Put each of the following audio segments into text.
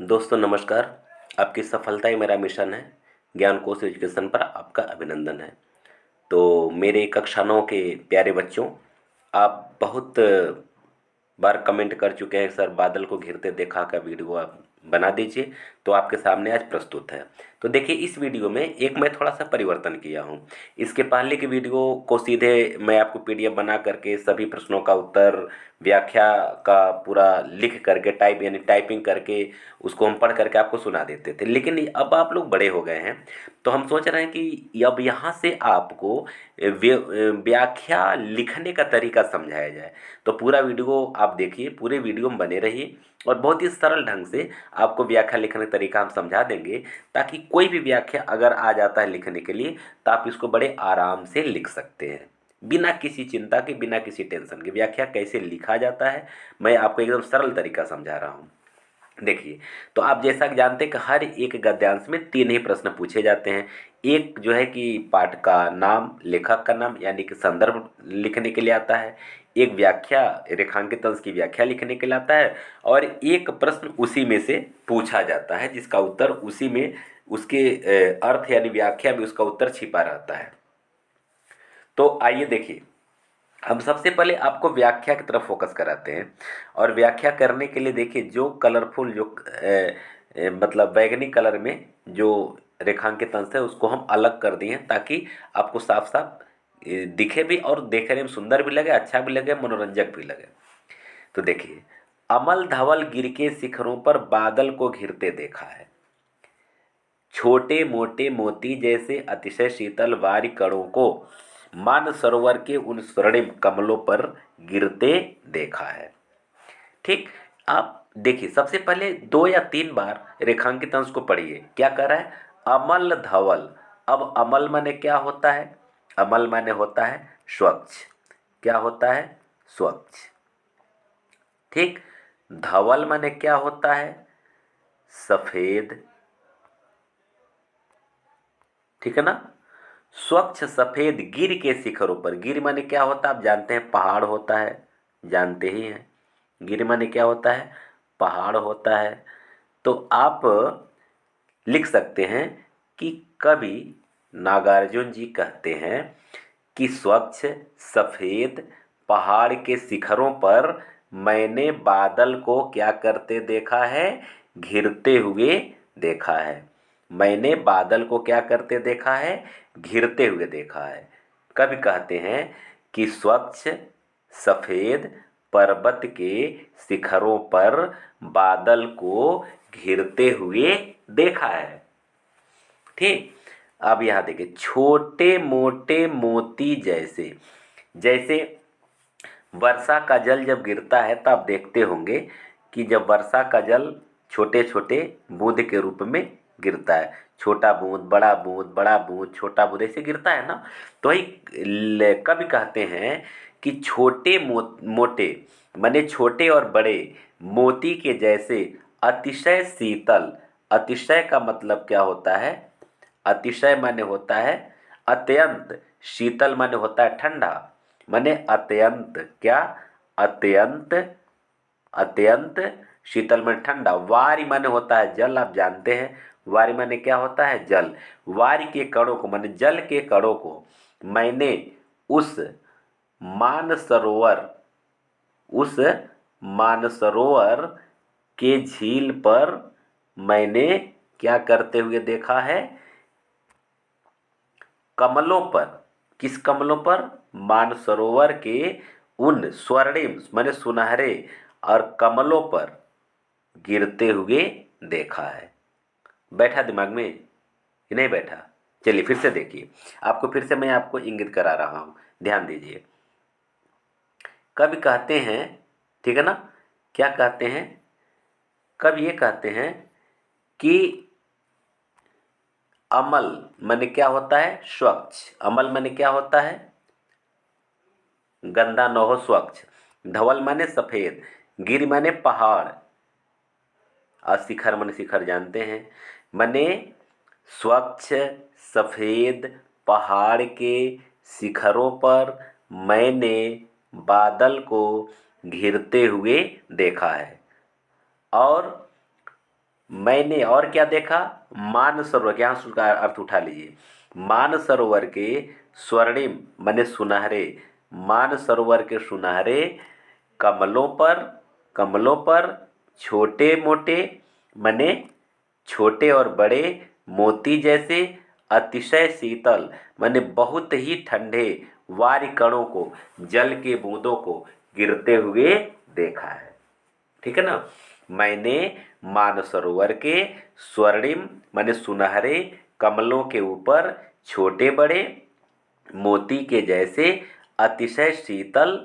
दोस्तों नमस्कार। आपकी सफलता ही मेरा मिशन है। ज्ञान कोश एजुकेशन पर आपका अभिनंदन है। तो मेरे कक्षा 9 के प्यारे बच्चों, आप बहुत बार कमेंट कर चुके हैं सर बादल को घिरते देखा का वीडियो आप बना दीजिए। तो आपके सामने आज प्रस्तुत है। तो देखिए, इस वीडियो में एक मैं थोड़ा सा परिवर्तन किया हूँ। इसके पहले के वीडियो को सीधे मैं आपको पीडीएफ बना करके सभी प्रश्नों का उत्तर, व्याख्या का पूरा लिख करके यानी टाइपिंग करके उसको हम पढ़ करके आपको सुना देते थे। लेकिन अब आप लोग बड़े हो गए हैं, तो हम सोच रहे हैं कि अब यहाँ से आपको व्याख्या लिखने का तरीका समझाया जाए। तो पूरा वीडियो आप देखिए, पूरे वीडियो में बने रहिए और बहुत ही सरल ढंग से आपको व्याख्या लिखने का तरीका हम समझा देंगे, ताकि कोई भी व्याख्या अगर आ जाता है लिखने के लिए तो आप इसको बड़े आराम से लिख सकते हैं, बिना किसी चिंता के, बिना किसी टेंशन के। व्याख्या कैसे लिखा जाता है मैं आपको एकदम सरल तरीका समझा रहा हूँ। देखिए, तो आप जैसा कि जानते हैं कि हर एक गद्यांश में 3 ही प्रश्न पूछे जाते हैं। एक जो है कि पाठ का नाम, लेखक का नाम यानी कि संदर्भ लिखने के लिए आता है। एक व्याख्या, रेखांकित अंश की व्याख्या लिखने के लिए आता है। और एक प्रश्न उसी में से पूछा जाता है जिसका उत्तर उसी में, उसके अर्थ यानी व्याख्या में उसका उत्तर छिपा रहता है। तो आइए देखिए, हम सबसे पहले आपको व्याख्या की तरफ फोकस कराते हैं। और व्याख्या करने के लिए देखिए, जो कलरफुल, जो मतलब बैगनी कलर में जो रेखांकित अंश है उसको हम अलग कर दिए हैं, ताकि आपको साफ साफ दिखे भी और देखने में सुंदर भी लगे, अच्छा भी लगे, मनोरंजक भी लगे। तो देखिए, अमल धवल गिर के शिखरों पर बादल को घिरते देखा है, छोटे मोटे मोती जैसे अतिशय शीतल वारी कणों को मान सरोवर के उन स्वर्णिम कमलों पर गिरते देखा है। ठीक। आप देखिए, सबसे पहले 2 या 3 बार रेखांकित अंश को पढ़िए। क्या कर रहा है? अमल धवल। अब अमल माने क्या होता है? अमल माने होता है स्वच्छ। क्या होता है? स्वच्छ। ठीक। धवल माने क्या होता है? सफेद। ठीक है ना? स्वच्छ सफेद गिर के शिखरों पर। गिर माने क्या होता है? आप जानते हैं, पहाड़ होता है, जानते ही हैं। गिर माने क्या होता है? पहाड़ होता है। तो आप लिख सकते हैं कि कवि नागार्जुन जी कहते हैं कि स्वच्छ सफेद पहाड़ के शिखरों पर मैंने बादल को क्या करते देखा है? घिरते हुए देखा है। मैंने बादल को क्या करते देखा है? घिरते हुए देखा है। कवि कहते हैं कि स्वच्छ सफेद पर्वत के शिखरों पर बादल को घिरते हुए देखा है। ठीक। अब यहां देखिए, छोटे मोटे मोती जैसे। जैसे वर्षा का जल जब गिरता है तो आप देखते होंगे कि जब वर्षा का जल छोटे छोटे बूंद के रूप में गिरता है, छोटा बूंद, बड़ा बूंद, बड़ा बूंद, छोटा बूंद, ऐसे गिरता है ना। तो वही कवि कहते हैं कि छोटे मोटे माने छोटे और बड़े मोती के जैसे अतिशय शीतल। अतिशय का मतलब क्या होता है? अतिशय माने होता है अत्यंत, शीतल माने होता है ठंडा। माने अत्यंत, क्या? अत्यंत, अत्यंत शीतल माने ठंडा। वारी माने होता है जल, आप जानते हैं वारी माने क्या होता है? जल। वारी के कणों को माने जल के कणों को मैंने उस मानसरोवर, उस मानसरोवर के झील पर मैंने क्या करते हुए देखा है? कमलों पर। किस कमलों पर? मानसरोवर के उन स्वर्णिम माने सुनहरे और कमलों पर गिरते हुए देखा है। बैठा दिमाग में कि नहीं बैठा? चलिए फिर से देखिए, आपको फिर से मैं आपको इंगित करा रहा हूं, ध्यान दीजिए। कवि कहते हैं, ठीक है ना, क्या कहते हैं? कवि ये कहते हैं कि अमल माने क्या होता है? स्वच्छ। अमल माने क्या होता है? गंदा न हो, स्वच्छ। धवल माने सफेद। गिर माने पहाड़। और शिखर माने शिखर जानते हैं। माने स्वच्छ सफेद पहाड़ के शिखरों पर मैंने बादल को घिरते हुए देखा है। और मैंने और क्या देखा, मानसरोवर के, यहाँ उसका अर्थ उठा लीजिए, मानसरोवर के स्वर्णिम माने सुनहरे, मानसरोवर के सुनहरे कमलों पर छोटे मोटे माने छोटे और बड़े मोती जैसे, अतिशय शीतल माने बहुत ही ठंडे वारि कणों को, जल के बूंदों को गिरते हुए देखा है। ठीक है ना। मैंने मानसरोवर के स्वर्णिम माने सुनहरे कमलों के ऊपर छोटे बड़े मोती के जैसे अतिशय शीतल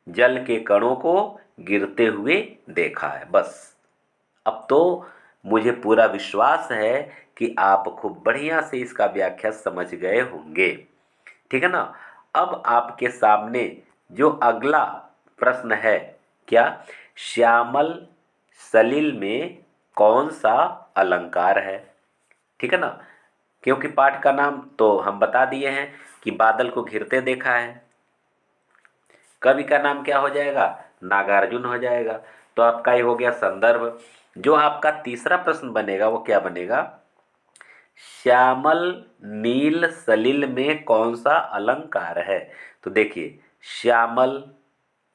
जल के कणों को गिरते हुए देखा है। बस अब तो मुझे पूरा विश्वास है कि आप खूब बढ़िया से इसका व्याख्या समझ गए होंगे। ठीक है ना। अब आपके सामने जो अगला प्रश्न है, क्या, श्यामल सलिल में कौन सा अलंकार है। ठीक है ना। क्योंकि पाठ का नाम तो हम बता दिए हैं कि बादल को घिरते देखा है, कवि का नाम क्या हो जाएगा, नागार्जुन हो जाएगा। तो आपका ये हो गया संदर्भ। जो आपका तीसरा प्रश्न बनेगा वो क्या बनेगा, श्यामल नील सलिल में कौन सा अलंकार है। तो देखिए श्यामल,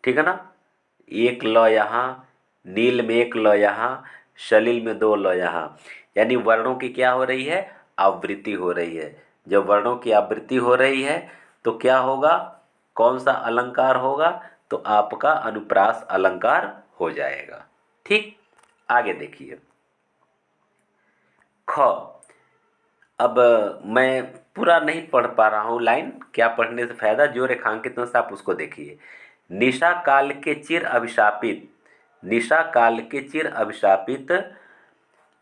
ठीक है ना, एक ल यहाँ, नील में एक ल यहाँ, सलिल में दो ल यहाँ, यानी वर्णों की क्या हो रही है, आवृत्ति हो रही है। जब वर्णों की आवृत्ति हो रही है तो क्या होगा, कौन सा अलंकार होगा, तो आपका अनुप्रास अलंकार हो जाएगा। ठीक, आगे देखिए ख। अब मैं पूरा नहीं पढ़ पा रहा हूँ लाइन, क्या पढ़ने से फायदा, जो रेखांकित में से आप उसको देखिए। निशा काल के चिर अभिशापित, निशा काल के चिर अभिशापित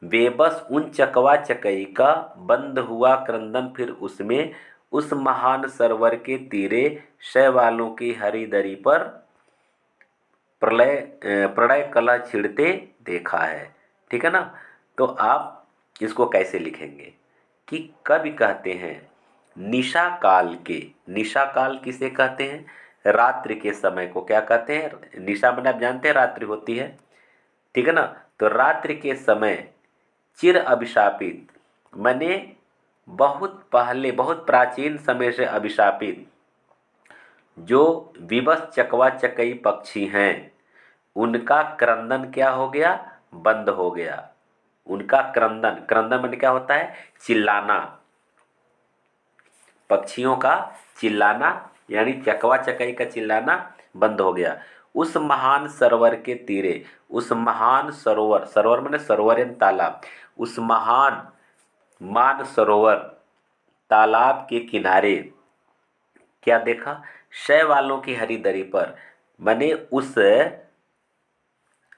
बेबस उन चकवा चकई का, बंद हुआ क्रंदन फिर उसमें, उस महान सरोवर के तीरे, शैवालों की हरी दरी पर प्रणय कला छिड़ते देखा है। ठीक है ना। तो आप इसको कैसे लिखेंगे कि कवि कहते हैं निशा काल के, निशा काल किसे कहते हैं, रात्रि के समय को क्या कहते हैं, निशा मैंने आप जानते हैं रात्रि होती है। ठीक है ना। तो रात्रि के समय चिर अभिशापित माने बहुत पहले, बहुत प्राचीन समय से अभिशापित जो विवश चकवा चकई पक्षी हैं, उनका क्रंदन क्या हो गया, बंद हो गया। उनका क्रंदन, क्रंदन माने क्या होता है, चिल्लाना, पक्षियों का चिल्लाना, यानी चकवा चकई का चिल्लाना बंद हो गया। उस महान सरोवर के तीरे, उस महान सरोवर, सरोवर माने सरोवर यानी तालाब, उस महान मान सरोवर तालाब के किनारे क्या देखा, शैवालों की हरी दरी पर, माने उस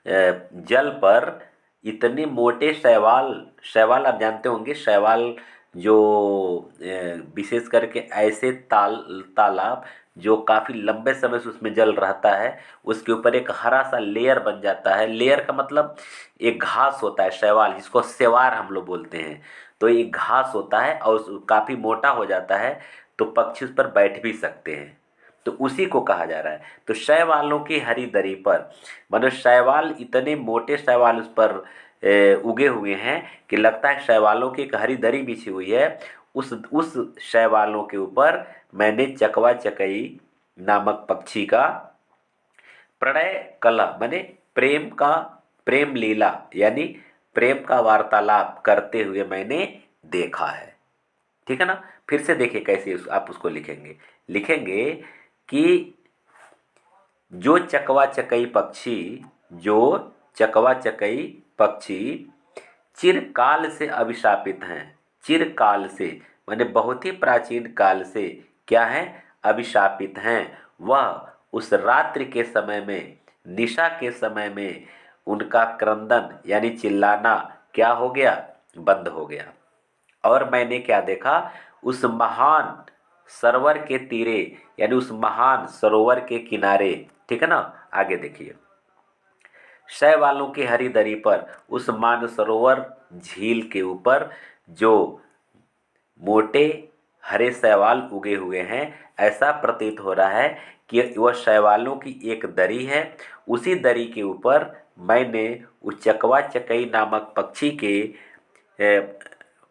जल पर इतने मोटे शैवाल, शैवाल आप जानते होंगे, शैवाल जो विशेष करके ऐसे तालाब जो काफ़ी लंबे समय से उसमें जल रहता है, उसके ऊपर एक हरा सा लेयर बन जाता है। लेयर का मतलब एक घास होता है, शैवाल जिसको सेवार हम लोग बोलते हैं। तो एक घास होता है और काफ़ी मोटा हो जाता है, तो पक्षी उस पर बैठ भी सकते हैं, तो उसी को कहा जा रहा है। तो शैवालों की हरी दरी पर, मतलब शैवाल, इतने मोटे शैवाल उस पर उगे हुए हैं कि लगता है शैवालों की एक हरी दरी बिछी हुई है। उस शैवालों के ऊपर मैंने चकवा चकई नामक पक्षी का प्रणय कला माने प्रेम का, प्रेम लीला यानी प्रेम का वार्तालाप करते हुए मैंने देखा है। ठीक है ना। फिर से देखिए कैसे आप उसको लिखेंगे, लिखेंगे कि जो चकवा चकई पक्षी, जो चकवा चकई पक्षी चिरकाल से अभिशापित हैं, चिरकाल से माने बहुत ही प्राचीन काल से क्या है, अभिशापित हैं, वह उस रात्रि के समय में, निशा के समय में उनका क्रंदन यानी चिल्लाना क्या हो गया, बंद हो गया। और मैंने क्या देखा, उस महान सरोवर के तीरे यानी उस महान सरोवर के किनारे। ठीक है ना। आगे देखिए, शैवालों की हरी दरी पर, उस मानसरोवर झील के ऊपर जो मोटे हरे शैवाल उगे हुए हैं, ऐसा प्रतीत हो रहा है कि वह शैवालों की एक दरी है। उसी दरी के ऊपर मैंने उस चकवा चकई नामक पक्षी के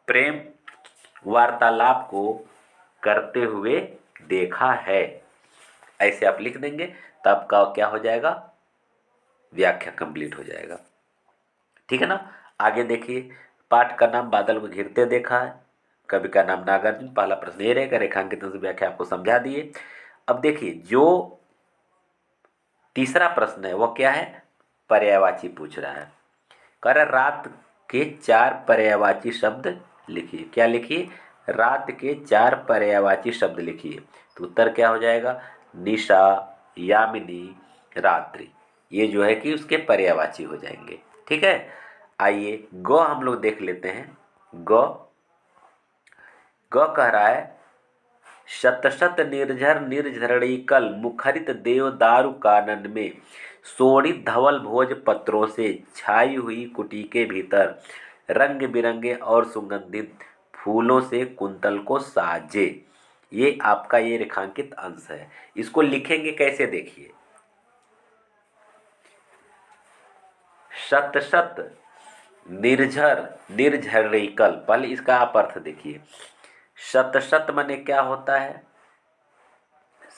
प्रेम वार्तालाप को करते हुए देखा है। ऐसे आप लिख देंगे तो आपका क्या हो जाएगा, व्याख्या कंप्लीट हो जाएगा। ठीक है ना। आगे देखिए, पाठ का नाम बादल को घिरते देखा है, कवि का नाम नागार्जुन। पहला प्रश्न ये रहेगा, रेखांकित से व्याख्या आपको समझा दिए। अब देखिए जो तीसरा प्रश्न है वो क्या है, पर्यायवाची पूछ रहा है। कह रहा है रात के 4 पर्यायवाची शब्द लिखिए। क्या लिखिए, रात के 4 पर्यायवाची शब्द लिखिए। तो उत्तर क्या हो जाएगा, निशा, यामिनी, रात्रि। ये जो है कि उसके पर्यायवाची हो जाएंगे। ठीक है। आइए ग हम लोग देख लेते हैं। ग ग कह रहा है शत शत निर्झर निर्झरणी कल मुखरित देव दारु कानन में शोणित धवल भोज पत्रों से छाई हुई कुटी के भीतर रंग बिरंगे और सुगंधित फूलों से कुंतल को साजे। ये आपका ये रेखांकित अंश है। इसको लिखेंगे कैसे देखिए, शत शत निर्झर निर्झरणी कल, पहले इसका आप अर्थ देखिए। शत शत माने क्या होता है,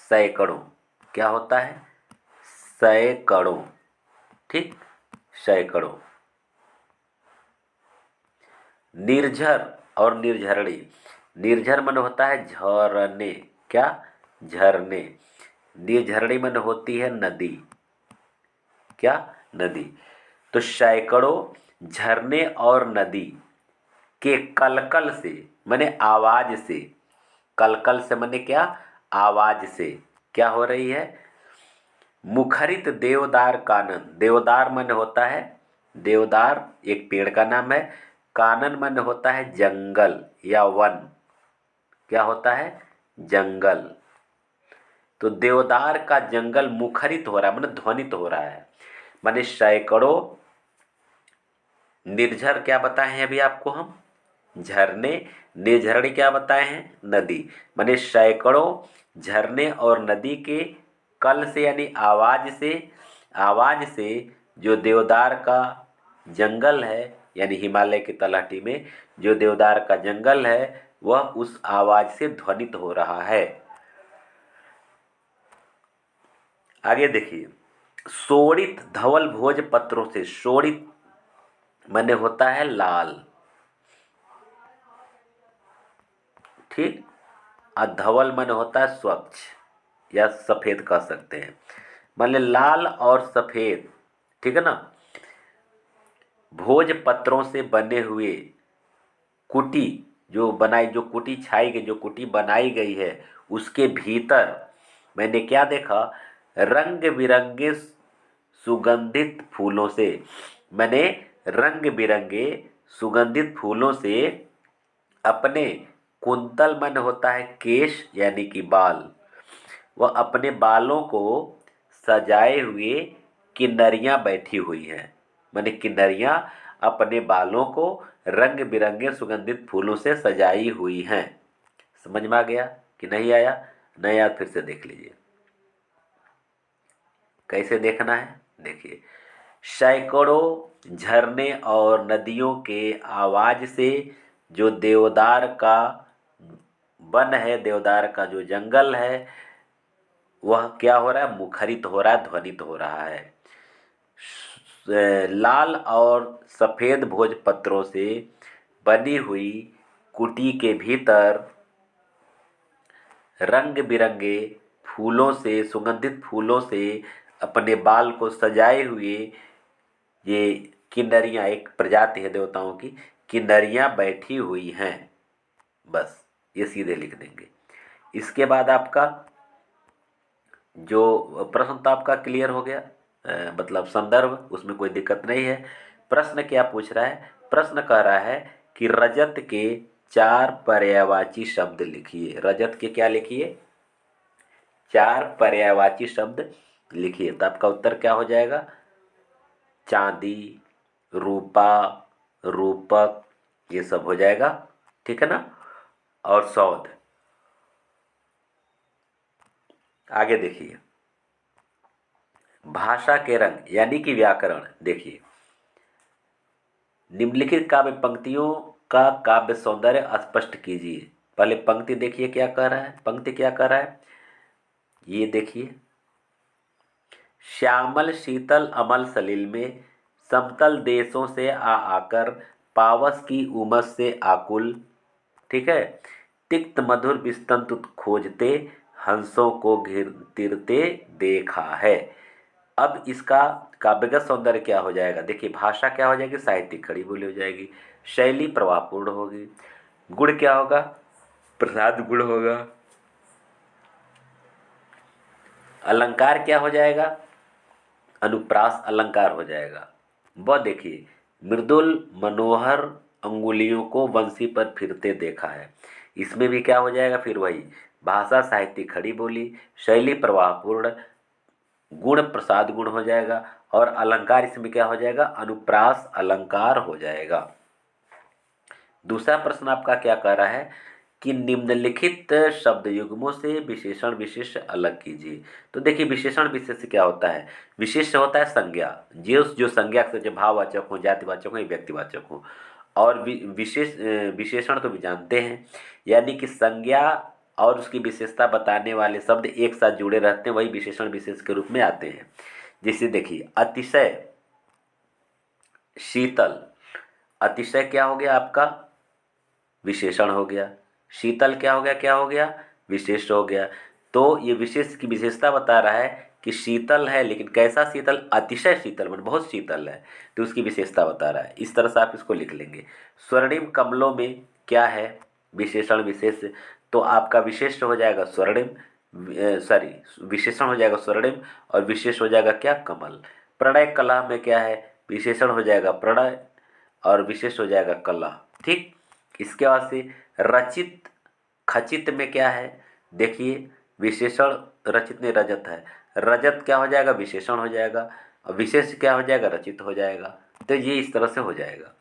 सैकड़ों। क्या होता है, सैकड़ों। ठीक, सैकड़ों। निर्झर और निर्झरणी, निर्झर मन होता है झरने। क्या, झरने। निर्झरणी मन होती है नदी। क्या, नदी। तो सैकड़ों झरने और नदी के कलकल से माने आवाज से, कलकल से माने क्या, आवाज से क्या हो रही है, मुखरित देवदार कानन। देवदार मन होता है, देवदार एक पेड़ का नाम है। कानन मन होता है जंगल या वन। क्या होता है, जंगल। तो देवदार का जंगल मुखरित हो रहा है, माने ध्वनित हो रहा है। माने सैकड़ों निर्झर क्या बताए हैं अभी आपको हम, झरने। निर्झरणी क्या बताए हैं, नदी। माने सैकड़ों झरने और नदी के कल से यानी आवाज से, आवाज से जो देवदार का जंगल है यानी हिमालय की तलहटी में जो देवदार का जंगल है वह उस आवाज से ध्वनित हो रहा है। आगे देखिए, शोणित धवल भोज पत्रों से, शोणित माने होता है लाल। ठीक, और धवल माने होता है स्वच्छ या सफेद कह सकते हैं। माने लाल और सफेद, ठीक है ना। भोज पत्रों से बने हुए कुटी जो बनाई, जो कुटी छाई गई, जो कुटी बनाई गई है उसके भीतर मैंने क्या देखा, रंग बिरंगे सुगंधित फूलों से। मैंने रंग बिरंगे सुगंधित फूलों से अपने कुंतल मन होता है केश यानी कि बाल, वह अपने बालों को सजाए हुए किन्नरियां बैठी हुई हैं। माने किन्नरियां अपने बालों को रंग बिरंगे सुगंधित फूलों से सजाई हुई हैं। समझ में आ गया कि नहीं आया, नहीं आया फिर से देख लीजिए। कैसे देखना है देखिए, सैकड़ों झरने और नदियों के आवाज से जो देवदार का वन है, देवदार का जो जंगल है वह क्या हो रहा है, मुखरित हो रहा है, ध्वनित हो रहा है। लाल और सफेद भोजपत्रों से बनी हुई कुटी के भीतर रंग बिरंगे फूलों से, सुगंधित फूलों से अपने बाल को सजाए हुए ये किन्नरियां, एक प्रजाति है देवताओं की, किन्नरियां बैठी हुई हैं। बस ये सीधे लिख देंगे। इसके बाद आपका जो प्रश्न तो आपका क्लियर हो गया, मतलब संदर्भ उसमें कोई दिक्कत नहीं है। प्रश्न क्या पूछ रहा है, प्रश्न कह रहा है कि रजत के 4 पर्यायवाची शब्द लिखिए। रजत के क्या लिखिए, 4 पर्यायवाची शब्द लिखिए। तो आपका उत्तर क्या हो जाएगा, चांदी, रूपा, रूपक, ये सब हो जाएगा। ठीक है ना। और सौध। आगे देखिए, भाषा के रंग यानी कि व्याकरण। देखिए, निम्नलिखित काव्य पंक्तियों का काव्य सौंदर्य स्पष्ट कीजिए। पहले पंक्ति देखिए क्या कह रहा है, पंक्ति क्या कह रहा है, ये देखिए। श्यामल शीतल अमल सलिल में समतल देशों से आकर पावस की उमस से आकुल, ठीक है, तिक्त मधुर विस्तंतु खोजते हंसों को घिरते देखा है। अब इसका काव्यगत सौंदर्य क्या हो जाएगा, देखिए। भाषा क्या हो जाएगी, साहित्यिक खड़ी बोली हो जाएगी। शैली प्रभावपूर्ण होगी। गुण क्या होगा, प्रसाद गुण होगा। अलंकार क्या हो जाएगा, अनुप्रास अलंकार हो जाएगा। वह देखिए, मृदुल मनोहर अंगुलियों को बंसी पर फिरते देखा है। इसमें भी क्या हो जाएगा, फिर वही भाषा साहित्यिक खड़ी बोली, शैली प्रवाहपूर्ण, गुण प्रसाद गुण हो जाएगा, और अलंकार इसमें क्या हो जाएगा, अनुप्रास अलंकार हो जाएगा। दूसरा प्रश्न आपका क्या कह रहा है कि निम्नलिखित शब्द युग्मों से विशेषण विशेष अलग कीजिए। तो देखिए, विशेषण विशेष क्या होता है, विशेष होता है संज्ञा, जो संज्ञा से जो भाववाचक हो, जातिवाचक हो या व्यक्तिवाचक हो। और विशेषण तो भी जानते हैं, यानी कि संज्ञा और उसकी विशेषता बताने वाले शब्द एक साथ जुड़े रहते हैं, वही विशेषण विशेष के रूप में आते हैं। जैसे देखिए, अतिशय शीतल, अतिशय क्या हो गया आपका, विशेषण हो गया। शीतल क्या हो गया, क्या हो गया, विशेष हो गया। तो ये विशेष की विशेषता बता रहा है कि शीतल है, लेकिन कैसा शीतल, अतिशय शीतल, मतलब बहुत शीतल है, तो उसकी विशेषता बता रहा है। इस तरह से आप इसको लिख लेंगे। स्वर्णिम कमलों में क्या है, विशेषण विशेष, तो आपका विशेष हो जाएगा स्वर्णिम, सॉरी, विशेषण हो जाएगा स्वर्णिम, और विशेष हो जाएगा क्या, कमल। प्रणय कला में क्या है, विशेषण हो जाएगा प्रणय, और विशेष हो जाएगा कला, ठीक। इसके बाद से रचित खचित में क्या है, देखिए, विशेषण, रचित ने रजत है, रजत क्या हो जाएगा, विशेषण हो जाएगा, और विशेष क्या हो जाएगा, रचित हो जाएगा। तो ये इस तरह से हो जाएगा।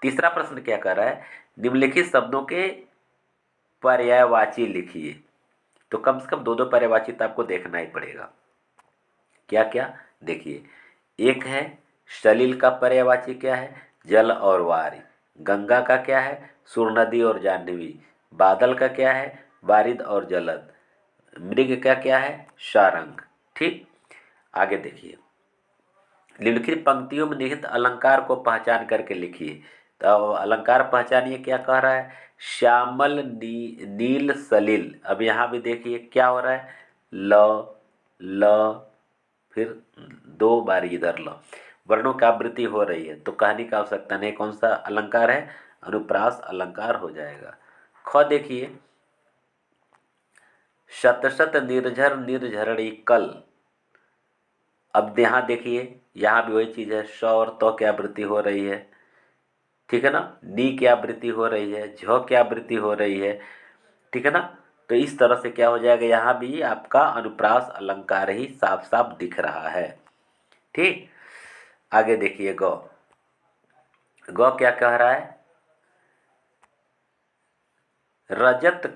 तीसरा प्रश्न क्या कर रहा है, निम्नलिखित शब्दों के पर्यायवाची लिखिए। तो कम से कम दो दो पर्यायवाची तो आपको देखना ही पड़ेगा। क्या क्या, देखिए, एक है सलिल का पर्यायवाची क्या है, जल और वारी। गंगा का क्या है, सुर नदी और जाह्नवी। बादल का क्या है, बारिद और जलद। मृग का क्या है, सारंग, ठीक। आगे देखिए, निम्नलिखित पंक्तियों में निहित अलंकार को पहचान करके लिखिए। तो अब अलंकार पहचानिए, क्या कह रहा है, श्यामल नील सलिल। अब यहाँ भी देखिए क्या हो रहा है, ल ल, फिर दो बार इधर ल, वर्णों की आवृत्ति हो रही है, तो कहने की आवश्यकता नहीं। कौन सा अलंकार है, अनुप्रास अलंकार हो जाएगा। ख देखिए, शतशत निर्झर निर्झरणी कल। अब यहाँ देखिए, यहाँ भी वही चीज़ है, श और तो की आवृत्ति हो रही है, ठीक है ना, नी की आवृत्ति हो रही है, झ की आवृत्ति हो रही है, ठीक है ना। तो इस तरह से क्या हो जाएगा, यहाँ भी आपका अनुप्रास अलंकार ही साफ साफ दिख रहा है, ठीक। आगे देखिए, गौ, गौ क्या कह रहा है, रजत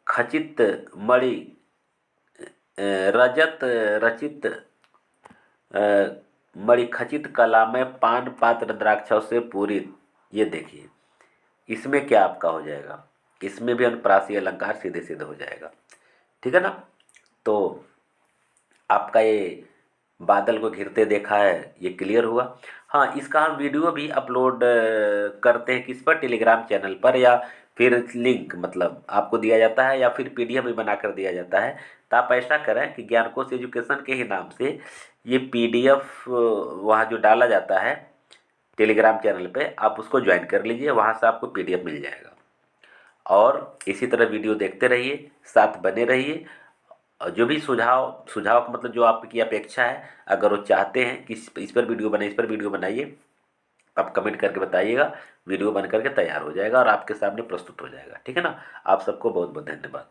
खचित मणि, रजत रचित मणिखचित कला में पान पात्र द्राक्षों से पूरित। ये देखिए, इसमें क्या आपका हो जाएगा, इसमें भी अनुप्रासी अलंकार सीधे सीधे हो जाएगा, ठीक है ना। तो आपका ये बादल को घिरते देखा है, ये क्लियर हुआ। हाँ, इसका हम वीडियो भी अपलोड करते हैं, किस पर, टेलीग्राम चैनल पर, या फिर लिंक मतलब आपको दिया जाता है, या फिर पीडीएफ भी बनाकर दिया जाता है। तो आप ऐसा करें कि ज्ञानकोश एजुकेशन के ही नाम से ये पीडीएफ वहाँ जो डाला जाता है टेलीग्राम चैनल पे, आप उसको ज्वाइन कर लीजिए, वहाँ से आपको पीडीएफ मिल जाएगा। और इसी तरह वीडियो देखते रहिए, साथ बने रहिए। और जो भी सुझाव सुझाव का मतलब जो आपकी अपेक्षा है, अगर वो चाहते हैं कि इस पर वीडियो बनाइए, इस पर वीडियो बनाइए, आप कमेंट करके बताइएगा, वीडियो बन करके तैयार हो जाएगा और आपके सामने प्रस्तुत हो जाएगा, ठीक है ना। आप सबको बहुत बहुत धन्यवाद।